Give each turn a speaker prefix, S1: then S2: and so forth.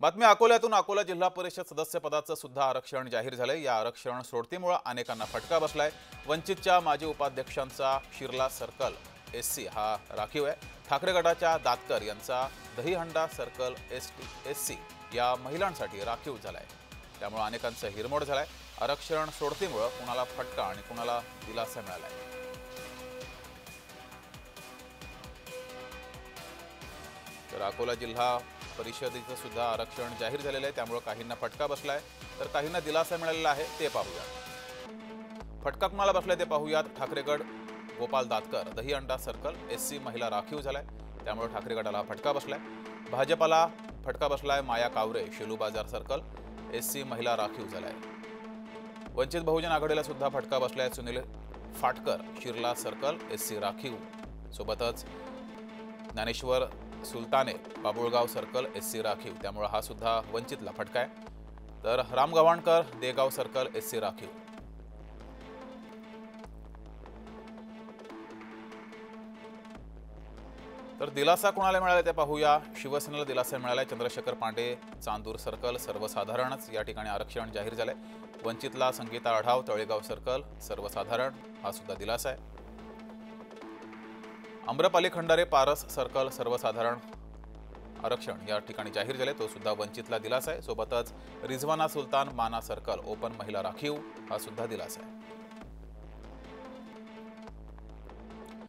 S1: बातमी अकोल्यातून अकोला जिल्हा परिषद सदस्य पदाचं सुद्धा आरक्षण जाहीर झालंय। या आरक्षण सोडतीमुळे अनेकांना फटका बसलाय। वंचितच्या माजी उपाध्यक्षांचा शिरला सर्कल एससी हा राखीव आहे। ठाकरे गटाच्या दातकर यांचा दहीहंडा सर्कल एससी या महिलांसाठी राखीव झालाय। त्यामुळे अनेकांचा हिरमोड झालाय। आरक्षण सोडतीमुळे कुणाला फटका आणि कुणाला दिलासा मिळालाय। तर अकोला जिल्हा परिषदेचं सुद्धा आरक्षण जाहीर झालेलं आहे। त्यामुळे काहींना फटका बसलाय तर काहींना दिलासा मिळालेला आहे। ते पाहूया फटका कुणाला बसलाय ते पाहूयात। ठाकरे गट गोपाल दातकर दहीहंडा सर्कल एससी महिला राखीव झालाय। त्यामुळे ठाकरे गटाला फटका बसलाय। भाजपला फटका बसलाय माया कावरे शेलू बाजार सर्कल एससी महिला राखीव झालाय। वंचित बहुजन आघाडीला सुद्धा फटका बसलाय। सुनील फाटकर शिरला सर्कल एससी राखीव, सोबतच ज्ञानेश्वर सुलताने बाबुळगाव सर्कल एससी राखीव, त्यामुळे हा सुद्धा वंचितला फटका आहे। तर राम गव्हाणकर देगाव सर्कल एससी राखीव। तर दिलासा कोणाला मिळाला ते पाहूया। शिवसेनेला दिलासा मिळालाय। चंद्रशेखर पांडे चांदूर सर्कल सर्वसाधारणच या ठिकाणी आरक्षण जाहीर झालंय। वंचितला संगीता आढाव तळेगाव सर्कल सर्वसाधारण हा सुद्धा दिलासा आहे। अम्रपाली खंडारे पारस सर्कल सर्वसाधारण आरक्षण या ठिकाणी जाहीर झाले, तो सुद्धा वंचितला दिलासा आहे। सोबतच रिझवाना सुलतान माना सर्कल ओपन महिला राखीव हा सुद्धा दिलासा आहे।